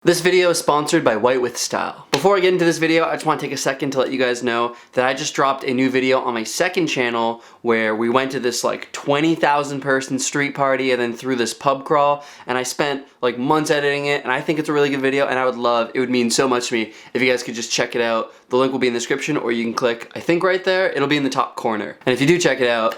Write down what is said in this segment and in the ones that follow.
This video is sponsored by White with Style. Before I get into this video, I just want to take a second to let you guys know that I just dropped a new video on my second channel where we went to this like 20,000 person street party and then through this pub crawl, and I spent like months editing it, and I think it's a really good video, and it would mean so much to me if you guys could just check it out. The link will be in the description, or you can click, I think right there, it'll be in the top corner. And if you do check it out,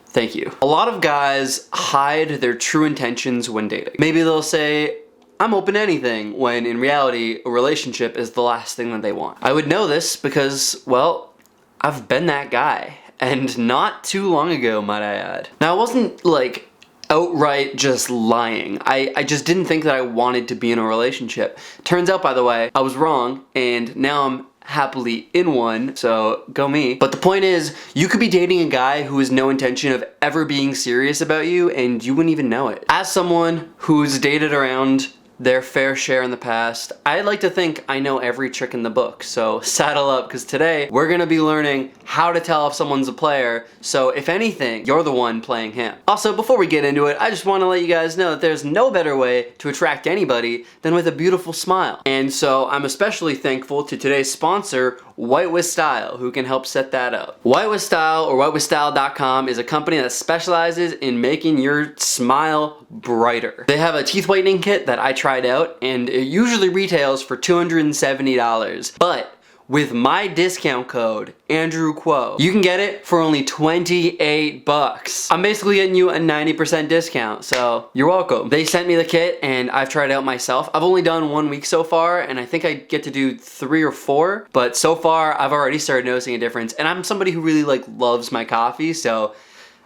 thank you. A lot of guys hide their true intentions when dating. Maybe they'll say, I'm open to anything, when in reality, a relationship is the last thing that they want. I would know this because, well, I've been that guy. And not too long ago, might I add. Now, I wasn't, like, outright just lying. I just didn't think that I wanted to be in a relationship. Turns out, by the way, I was wrong, and now I'm happily in one, so go me. But the point is, you could be dating a guy who has no intention of ever being serious about you, and you wouldn't even know it. As someone who's dated around their fair share in the past, I like to think I know every trick in the book, so saddle up, because today we're gonna be learning how to tell if someone's a player, so if anything, you're the one playing him. Also, before we get into it, I just want to let you guys know that there's no better way to attract anybody than with a beautiful smile. And so I'm especially thankful to today's sponsor, White with Style, who can help set that up. White with Style, or whitewithstyle.com, is a company that specializes in making your smile brighter. They have a teeth whitening kit that I tried out, and it usually retails for $270, but with my discount code, Andrew Quo, you can get it for only 28 bucks. I'm basically getting you a 90% discount, so you're welcome. They sent me the kit and I've tried it out myself. I've only done 1 week so far, and I think I get to do 3 or 4, but so far I've already started noticing a difference, and I'm somebody who really loves my coffee, so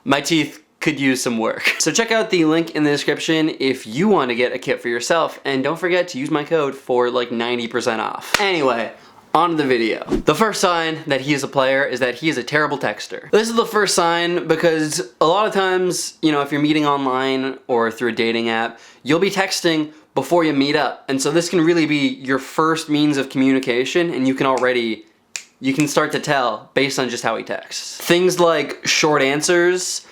my teeth could use some work. So check out the link in the description if you want to get a kit for yourself, and don't forget to use my code for like 90% off. Anyway, on to the video. The first sign that he is a player is that he is a terrible texter. This is the first sign because a lot of times, you know, if you're meeting online or through a dating app, you'll be texting before you meet up. And so this can really be your first means of communication, and you can start to tell based on just how he texts. Things like short answers,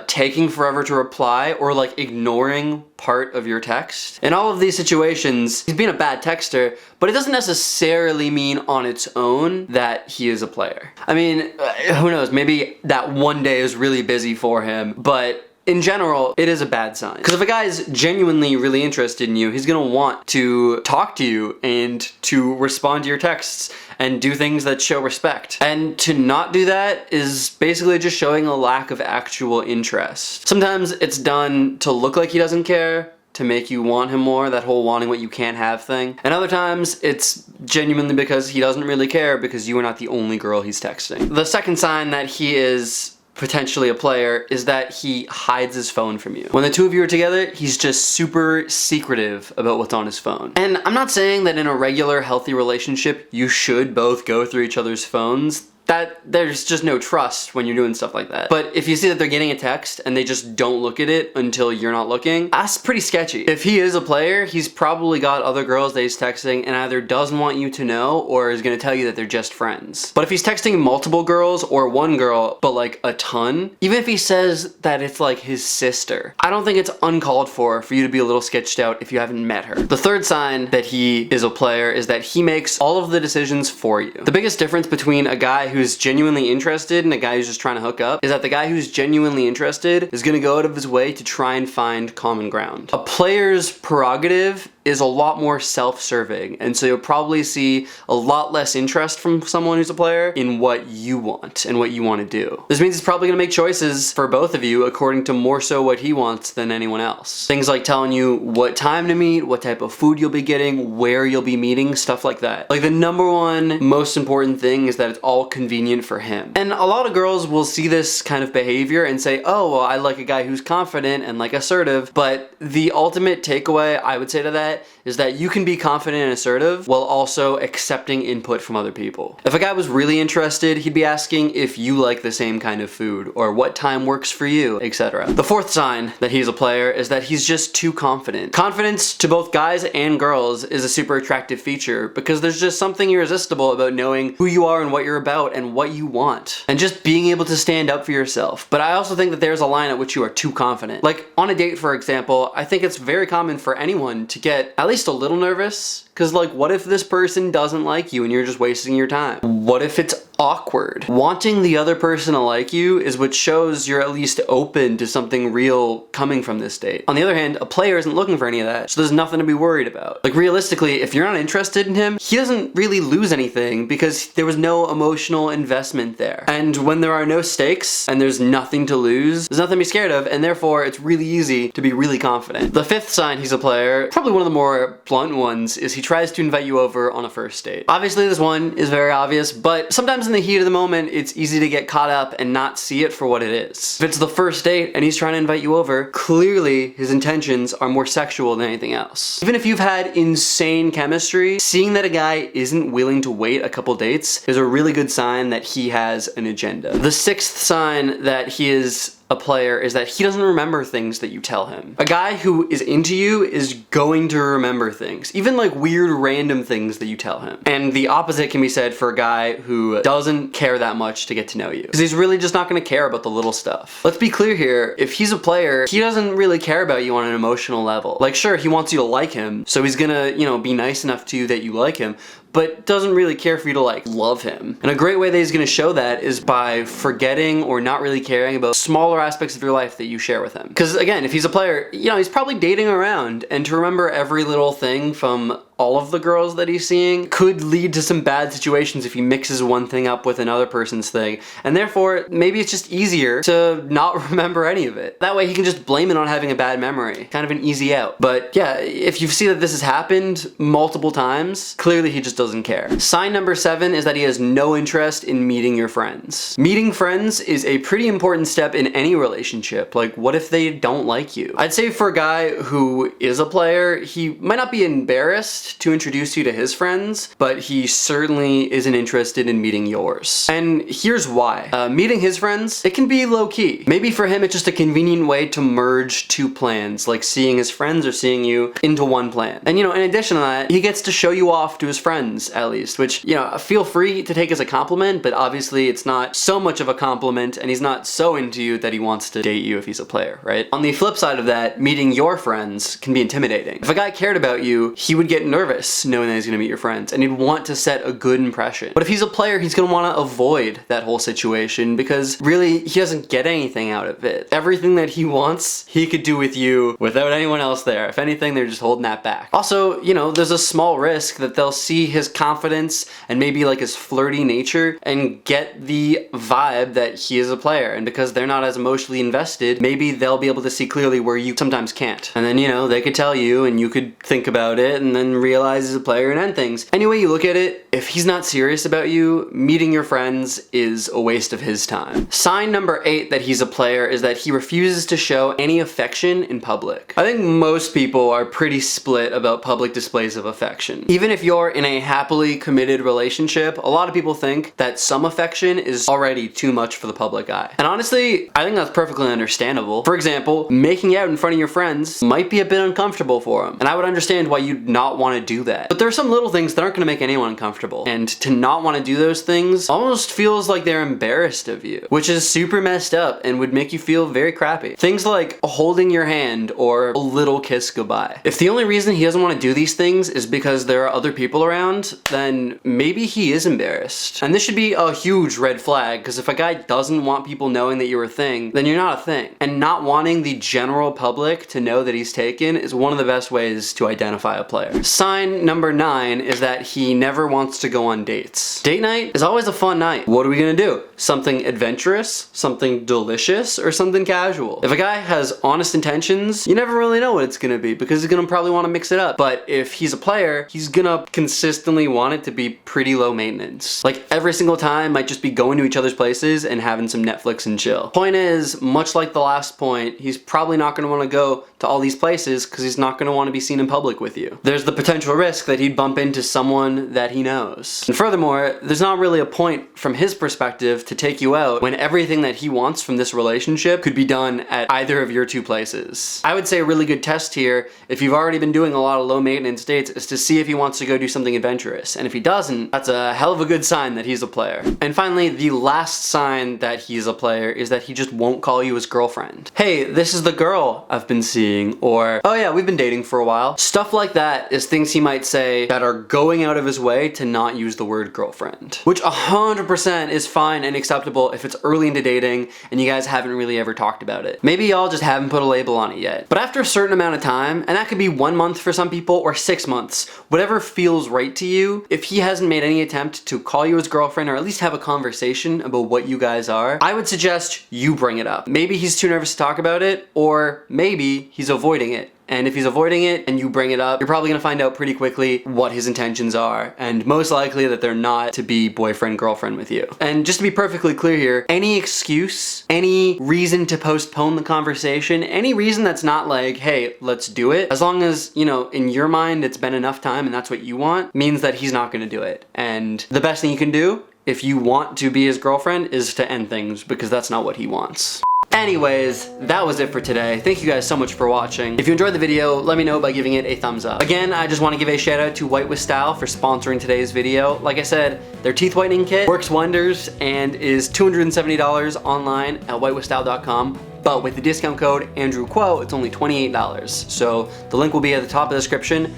taking forever to reply, or like ignoring part of your text. In all of these situations, he's being a bad texter, but it doesn't necessarily mean on its own that he is a player. I mean, who knows, maybe that one day is really busy for him, but in general, it is a bad sign. Because if a guy is genuinely really interested in you, he's gonna want to talk to you and to respond to your texts and do things that show respect. And to not do that is basically just showing a lack of actual interest. Sometimes it's done to look like he doesn't care, to make you want him more, that whole wanting what you can't have thing. And other times, it's genuinely because he doesn't really care because you are not the only girl he's texting. The second sign that he is potentially a player is that he hides his phone from you. When the two of you are together, he's just super secretive about what's on his phone. And I'm not saying that in a regular, healthy relationship, you should both go through each other's phones. That there's just no trust when you're doing stuff like that. But if you see that they're getting a text and they just don't look at it until you're not looking, that's pretty sketchy. If he is a player, he's probably got other girls that he's texting and either doesn't want you to know or is gonna tell you that they're just friends. But if he's texting multiple girls or one girl, but like a ton, even if he says that it's like his sister, I don't think it's uncalled for you to be a little sketched out if you haven't met her. The third sign that he is a player is that he makes all of the decisions for you. The biggest difference between a guy who's genuinely interested and a guy who's just trying to hook up is that the guy who's genuinely interested is gonna go out of his way to try and find common ground. A player's prerogative is a lot more self-serving, and so you'll probably see a lot less interest from someone who's a player in what you want and what you want to do. This means he's probably gonna make choices for both of you according to more so what he wants than anyone else. Things like telling you what time to meet, what type of food you'll be getting, where you'll be meeting, stuff like that. Like the number one most important thing is that it's all convenient for him. And a lot of girls will see this kind of behavior and say, oh, well, I like a guy who's confident and like assertive, but the ultimate takeaway I would say to that is that you can be confident and assertive while also accepting input from other people. If a guy was really interested, he'd be asking if you like the same kind of food or what time works for you, etc. The fourth sign that he's a player is that he's just too confident. Confidence to both guys and girls is a super attractive feature because there's just something irresistible about knowing who you are and what you're about and what you want, and just being able to stand up for yourself. But I also think that there's a line at which you are too confident. Like on a date, for example, I think it's very common for anyone to get at least least a little nervous, because like, what if this person doesn't like you and you're just wasting your time? What if it's awkward? Wanting the other person to like you is what shows you're at least open to something real coming from this date. On the other hand, a player isn't looking for any of that, so there's nothing to be worried about. Like, realistically, if you're not interested in him, he doesn't really lose anything because there was no emotional investment there. And when there are no stakes and there's nothing to lose, there's nothing to be scared of, and therefore it's really easy to be really confident. The fifth sign he's a player, probably one of the more blunt ones, is he tries to invite you over on a first date. Obviously this one is very obvious, but sometimes in the heat of the moment, it's easy to get caught up and not see it for what it is. If it's the first date and he's trying to invite you over, clearly his intentions are more sexual than anything else. Even if you've had insane chemistry, seeing that a guy isn't willing to wait a couple dates is a really good sign that he has an agenda. The sixth sign that he is a player is that he doesn't remember things that you tell him. A guy who is into you is going to remember things, even like weird random things that you tell him. And the opposite can be said for a guy who doesn't care that much to get to know you, because he's really just not going to care about the little stuff. Let's be clear here, if he's a player, he doesn't really care about you on an emotional level. Like, sure, he wants you to like him, so he's gonna, you know, be nice enough to you that you like him, but doesn't really care for you to like love him. And a great way that he's gonna show that is by forgetting or not really caring about smaller aspects of your life that you share with him. Because again, if he's a player, you know, he's probably dating around, and to remember every little thing from all of the girls that he's seeing could lead to some bad situations if he mixes one thing up with another person's thing. And therefore, maybe it's just easier to not remember any of it. That way he can just blame it on having a bad memory. Kind of an easy out. But yeah, if you see that this has happened multiple times, clearly he just doesn't care. Sign number 7 is that he has no interest in meeting your friends. Meeting friends is a pretty important step in any relationship. Like, what if they don't like you? I'd say for a guy who is a player, he might not be embarrassed to introduce you to his friends, but he certainly isn't interested in meeting yours. And here's why. Meeting his friends, it can be low-key. Maybe for him it's just a convenient way to merge two plans, like seeing his friends or seeing you into one plan. And you know, in addition to that, he gets to show you off to his friends at least, which, you know, feel free to take as a compliment, but obviously it's not so much of a compliment, and he's not so into you that he wants to date you if he's a player, right? On the flip side of that, meeting your friends can be intimidating. If a guy cared about you, he would get nervous knowing that he's gonna meet your friends, and he'd want to set a good impression. But if he's a player, he's gonna wanna avoid that whole situation because really, he doesn't get anything out of it. Everything that he wants, he could do with you without anyone else there. If anything, they're just holding that back. Also, you know, there's a small risk that they'll see his confidence and maybe like his flirty nature and get the vibe that he is a player. And because they're not as emotionally invested, maybe they'll be able to see clearly where you sometimes can't. And then, you know, they could tell you and you could think about it and then realize he's a player and end things. Any way you look at it, if he's not serious about you, meeting your friends is a waste of his time. Sign number 8 that he's a player is that he refuses to show any affection in public. I think most people are pretty split about public displays of affection. Even if you're in a happily committed relationship, a lot of people think that some affection is already too much for the public eye. And honestly, I think that's perfectly understandable. For example, making out in front of your friends might be a bit uncomfortable for them, and I would understand why you'd not want to do that. But there are some little things that aren't going to make anyone uncomfortable, and to not want to do those things almost feels like they're embarrassed of you, which is super messed up and would make you feel very crappy. Things like holding your hand or a little kiss goodbye. If the only reason he doesn't want to do these things is because there are other people around, then maybe he is embarrassed. And this should be a huge red flag, because if a guy doesn't want people knowing that you're a thing, then you're not a thing. And not wanting the general public to know that he's taken is one of the best ways to identify a player. Sign number 9 is that he never wants to go on dates. Date night is always a fun night. What are we gonna do? Something adventurous, something delicious, or something casual? If a guy has honest intentions, you never really know what it's gonna be because he's gonna probably want to mix it up. But if he's a player, he's gonna consistently want it to be pretty low maintenance. Like every single time might just be going to each other's places and having some Netflix and chill. Point is, much like the last point, he's probably not gonna want to go to all these places because he's not gonna want to be seen in public with you. There's the potential potential risk that he'd bump into someone that he knows. And furthermore, there's not really a point from his perspective to take you out when everything that he wants from this relationship could be done at either of your two places. I would say a really good test here, if you've already been doing a lot of low maintenance dates, is to see if he wants to go do something adventurous. And if he doesn't, that's a hell of a good sign that he's a player. And finally, the last sign that he's a player is that he just won't call you his girlfriend. Hey, this is the girl I've been seeing, or oh yeah, we've been dating for a while. Stuff like that is things he might say that are going out of his way to not use the word girlfriend, which 100% is fine and acceptable if it's early into dating and you guys haven't really ever talked about it. Maybe y'all just haven't put a label on it yet. But after a certain amount of time, and that could be 1 month for some people or 6 months, whatever feels right to you, if he hasn't made any attempt to call you his girlfriend or at least have a conversation about what you guys are, I would suggest you bring it up. Maybe he's too nervous to talk about it, or maybe he's avoiding it. And if he's avoiding it and you bring it up, you're probably gonna find out pretty quickly what his intentions are, and most likely that they're not to be boyfriend, girlfriend with you. And just to be perfectly clear here, any excuse, any reason to postpone the conversation, any reason that's not like, hey, let's do it, as long as, you know, in your mind it's been enough time and that's what you want, means that he's not gonna do it. And the best thing you can do, if you want to be his girlfriend, is to end things, because that's not what he wants. Anyways, that was it for today. Thank you guys so much for watching. If you enjoyed the video, let me know by giving it a thumbs up. Again, I just want to give a shout out to White with Style for sponsoring today's video. Like I said, their teeth whitening kit works wonders and is $270 online at whitewithstyle.com. But with the discount code AndrewQuo, it's only $28. So the link will be at the top of the description.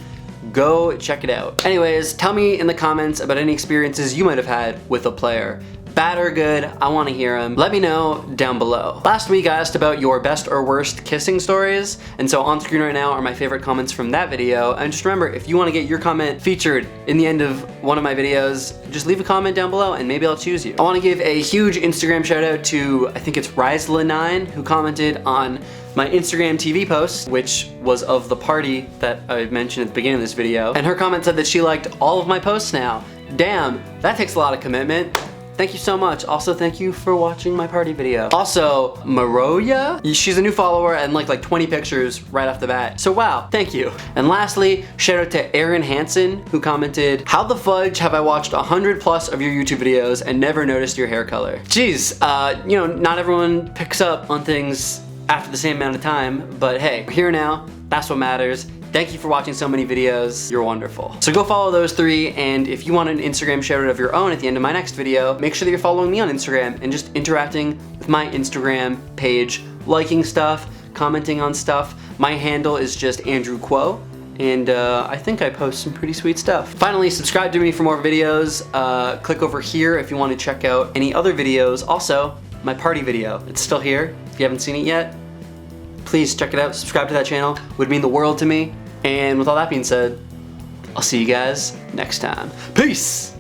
Go check it out. Anyways, tell me in the comments about any experiences you might have had with a player. Bad or good, I want to hear them. Let me know down below. Last week I asked about your best or worst kissing stories, and so on screen right now are my favorite comments from that video. And just remember, if you want to get your comment featured in the end of one of my videos, just leave a comment down below and maybe I'll choose you. I want to give a huge Instagram shout out to, I think it's Rizla9, who commented on my Instagram TV post, which was of the party that I mentioned at the beginning of this video. And her comment said that she liked all of my posts now. Damn, that takes a lot of commitment. Thank you so much. Also, thank you for watching my party video. Also, Maroya, she's a new follower and like 20 pictures right off the bat. So wow, thank you. And lastly, shout out to Aaron Hansen, who commented, how the fudge have I watched 100+ of your YouTube videos and never noticed your hair color? Jeez, you know, not everyone picks up on things after the same amount of time, but hey, we're here now, that's what matters. Thank you for watching so many videos. You're wonderful. So go follow those 3, and if you want an Instagram shout out of your own at the end of my next video, make sure that you're following me on Instagram and just interacting with my Instagram page, liking stuff, commenting on stuff. My handle is just AndrewQuo, and I think I post some pretty sweet stuff. Finally, subscribe to me for more videos. Click over here if you want to check out any other videos. Also, my party video, it's still here. If you haven't seen it yet, please check it out, subscribe to that channel, would mean the world to me. And with all that being said, I'll see you guys next time. Peace!